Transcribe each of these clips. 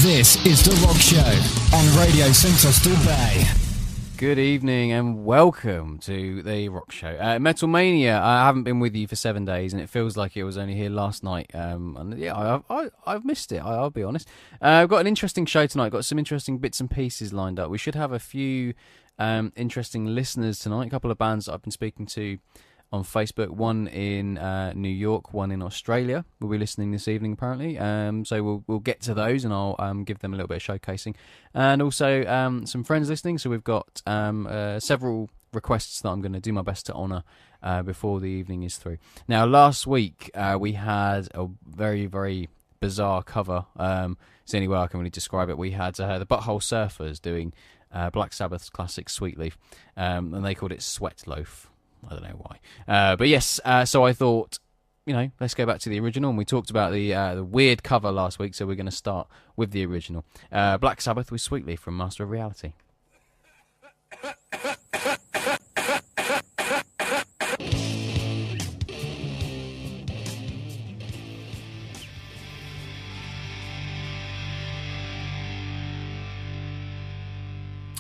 This is The Rock Show on Radio Central Bay. Good evening and welcome to The Rock Show. Metal Mania, I haven't been with you for 7 days and it feels like it was only here last night. And yeah, I've missed it, I'll be honest. I've got an interesting show tonight, got some interesting bits and pieces lined up. We should have a few interesting listeners tonight, a couple of bands that I've been speaking to on Facebook, one in New York, one in Australia. We'll be listening this evening apparently, so we'll get to those and I'll give them a little bit of showcasing, and also some friends listening. So we've got several requests that I'm going to do my best to honour before the evening is through. Now last week we had a very, very bizarre cover. It's the only way I can really describe it. We had the Butthole Surfers doing Black Sabbath's classic Sweetleaf, and they called it Sweat Loaf. I don't know why. But yes, so I thought, let's go back to the original. And we talked about the weird cover last week, so we're going to start with the original. Black Sabbath with Sweetleaf from Master of Reality.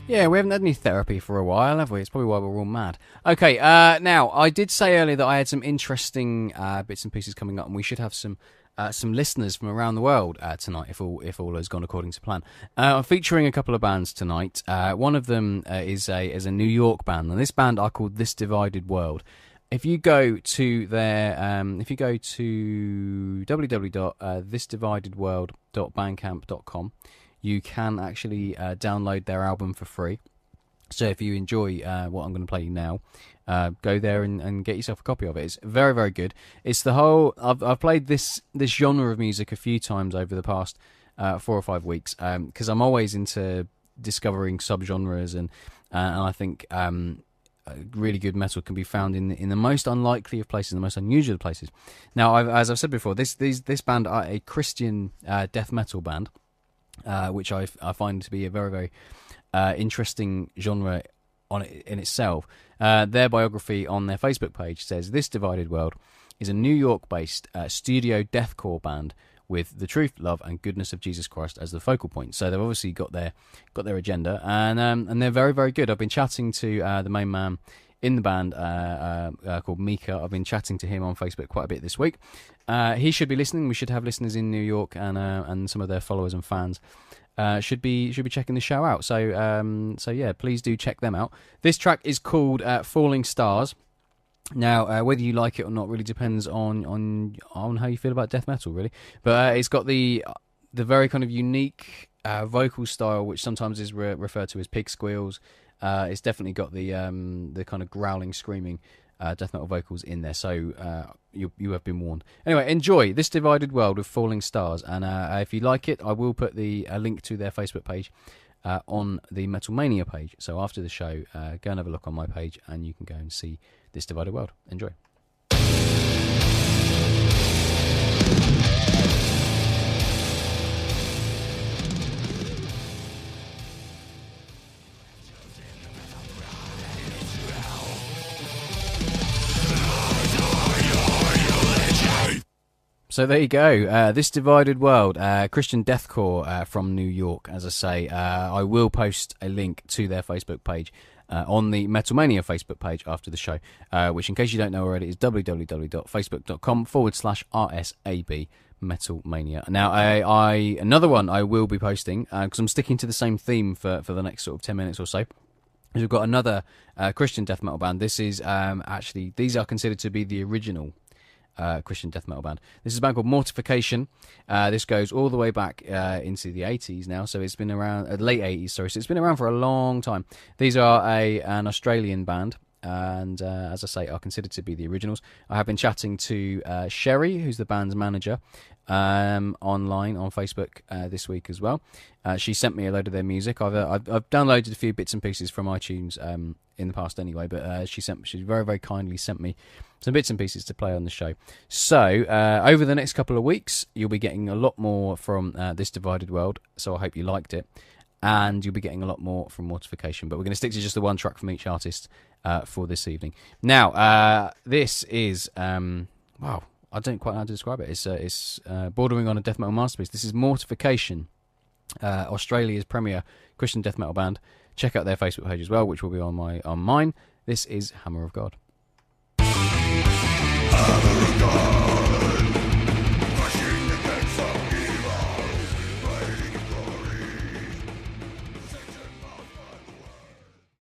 Yeah, we haven't had any therapy for a while, have we? It's probably why we're all mad. Okay, now, I did say earlier that I had some interesting bits and pieces coming up, and we should have some listeners from around the world tonight, if all has gone according to plan. I'm featuring a couple of bands tonight. One of them is a New York band, and this band are called This Divided World. If you go to their, www.thisdividedworld.bandcamp.com, you can actually download their album for free. So if you enjoy what I'm going to play you now, go there and get yourself a copy of it. It's very, very good. It's the whole... I've played this genre of music a few times over the past 4 or 5 weeks, because I'm always into discovering subgenres, and I think really good metal can be found in the most unlikely of places, the most unusual of places. Now, as I've said before, this band are a Christian death metal band, which I find to be a very, very interesting genre in itself. Their biography on their Facebook page says, This Divided World is a New York-based studio deathcore band with the truth, love, and goodness of Jesus Christ as the focal point. So they've obviously got their agenda, and they're very, very good. I've been chatting to the main man in the band called Mika. I've been chatting to him on Facebook quite a bit this week. He should be listening. We should have listeners in New York, and some of their followers and fans should be checking the show out. So yeah, please do check them out. This track is called Falling Stars. Now, whether you like it or not really depends on how you feel about death metal, really. But it's got the very kind of unique vocal style, which sometimes is referred to as pig squeals. It's definitely got the kind of growling, screaming death metal vocals in there, so you have been warned. Anyway, enjoy This Divided World with Falling Stars, and if you like it, I will put a link to their Facebook page on the Metal Mania page. So after the show, go and have a look on my page, and you can go and see This Divided World. Enjoy. So there you go, This Divided World, Christian deathcore from New York. As I say, I will post a link to their Facebook page on the Metal Mania Facebook page after the show, which, in case you don't know already, is www.facebook.com/RSAB Metal Mania. Now, another one I will be posting, because I'm sticking to the same theme for the next sort of 10 minutes or so. We've got another Christian death metal band. This is actually, these are considered to be the original Christian death metal band. This is a band called Mortification. This goes all the way back into the 80s now, so it's been around, late 80s, sorry, so it's been around for a long time. These are an Australian band, and as I say, are considered to be the originals. I have been chatting to Sherry, who's the band's manager, online on Facebook this week as well. She sent me a load of their music. I've downloaded a few bits and pieces from iTunes in the past anyway, but she very, very kindly sent me some bits and pieces to play on the show. So over the next couple of weeks, you'll be getting a lot more from This Divided World, so I hope you liked it, and you'll be getting a lot more from Mortification, but we're going to stick to just the one track from each artist for this evening. Now, this is wow, I don't quite know how to describe it. It's bordering on a death metal masterpiece. This is Mortification Australia's premier Christian death metal band. Check out their Facebook page as well, which will be on mine. This is Hammer of God.